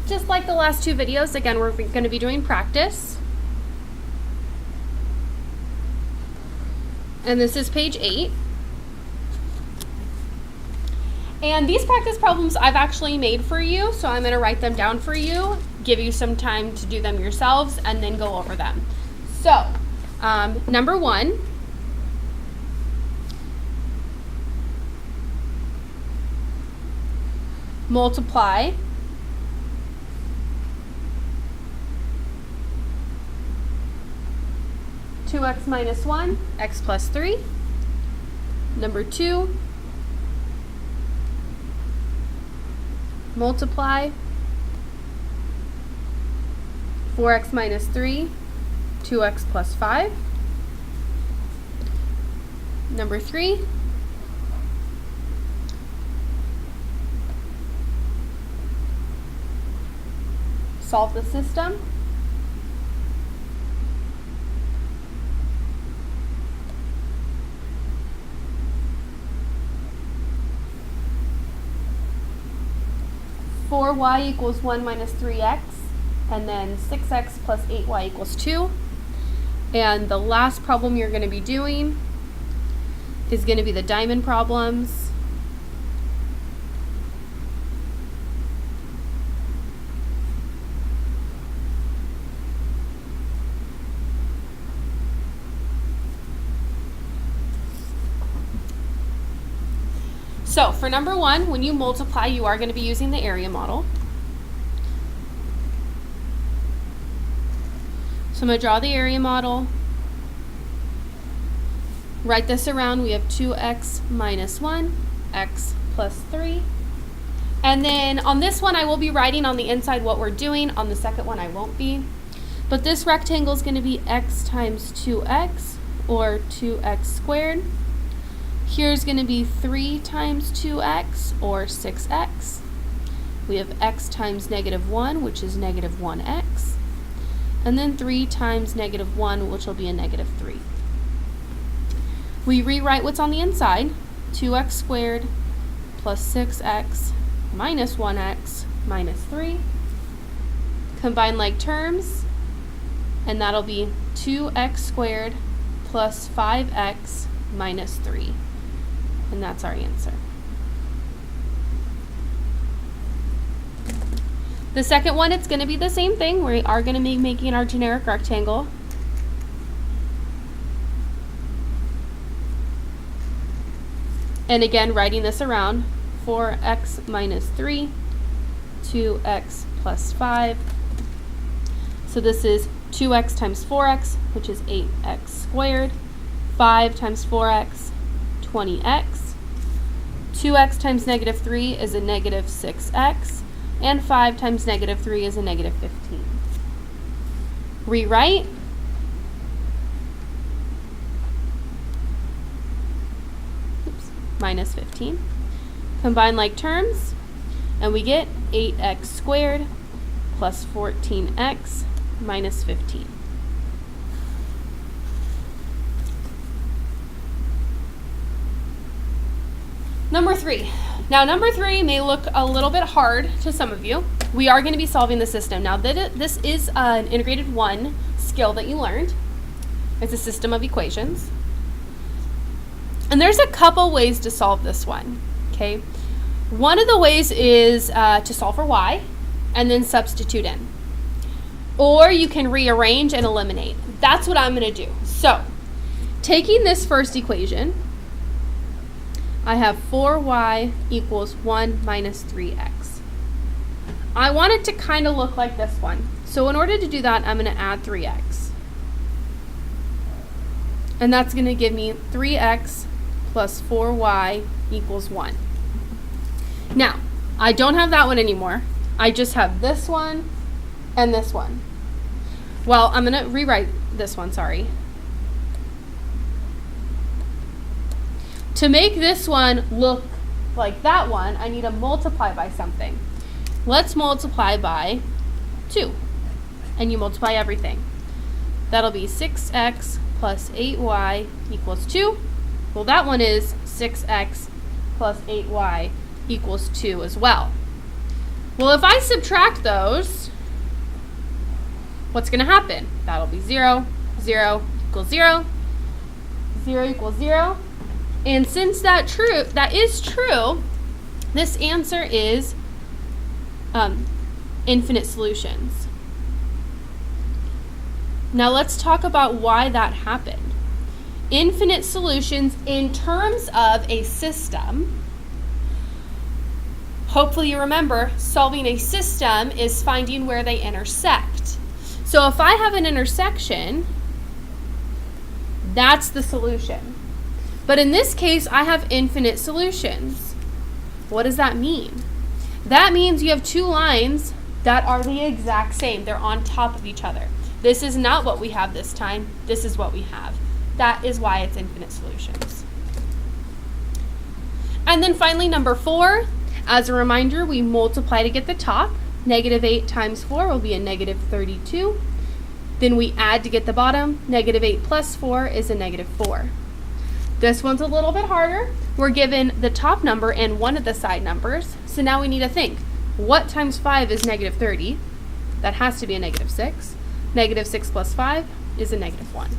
Just like the last two videos, again, we're going to be doing practice. And this is page 8. And these practice problems I've actually made for you, so I'm going to write them down for you, give you some time to do them yourselves, and then go over them. So, number 1, multiply 2x minus 1, x plus 3. Number 2, multiply 4x minus 3, 2x plus 5. Number 3, solve the system. y equals 1 minus 3x, and then 6x plus 8y equals 2. And the last problem you're going to be doing is going to be the diamond problems. So for number 1, when you multiply, you are going to be using the area model. So I'm going to draw the area model. Write this around. We have 2x minus 1, x plus 3. And then on this one, I will be writing on the inside what we're doing. On the second one, I won't be. But this rectangle is going to be x times 2x, or 2x squared. Here's going to be 3 times 2x, or 6x. We have x times negative 1, which is negative 1x. And then 3 times negative 1, which will be a negative 3. We rewrite what's on the inside. 2x squared plus 6x minus 1x minus 3. Combine like terms, and that'll be 2x squared plus 5x minus 3. And that's our answer. The second one, it's going to be the same thing. We are going to be making our generic rectangle. And again, writing this around. 4x minus 3, 2x plus 5. So this is 2x times 4x, which is 8x squared. 5 times 4x, 20x. 2x times negative 3 is a negative 6x, and 5 times negative 3 is a negative 15. Rewrite. Minus 15. Combine like terms, and we get 8x squared plus 14x minus 15. Number 3. Now number 3 may look a little bit hard to some of you. We are going to be solving the system. Now this is an integrated 1 skill that you learned. It's a system of equations. And there's a couple ways to solve this one, okay? One of the ways is to solve for y and then substitute in. Or you can rearrange and eliminate. That's what I'm going to do. So, taking this first equation, I have 4y equals 1 minus 3x. I want it to kind of look like this one. So in order to do that, I'm going to add 3x. And that's going to give me 3x plus 4y equals 1. Now, I don't have that one anymore. I just have this one and this one. Well, I'm going to rewrite this one, sorry. To make this one look like that one, I need to multiply by something. Let's multiply by 2. And you multiply everything. That'll be 6x plus 8y equals 2. Well, that one is 6x plus 8y equals 2 as well. Well, if I subtract those, what's going to happen? That'll be 0, 0 equals 0, 0 equals 0. And since that is true, this answer is infinite solutions. Now let's talk about why that happened. Infinite solutions in terms of a system. Hopefully you remember, solving a system is finding where they intersect. So if I have an intersection, that's the solution. But in this case, I have infinite solutions. What does that mean? That means you have two lines that are the exact same. They're on top of each other. This is not what we have this time. This is what we have. That is why it's infinite solutions. And then finally, number 4, as a reminder, we multiply to get the top. Negative 8 times 4 will be a negative 32. Then we add to get the bottom. Negative 8 plus 4 is a negative 4. This one's a little bit harder. We're given the top number and one of the side numbers. So now we need to think, what times 5 is negative 30? That has to be a negative 6. Negative 6 plus 5 is a negative 1.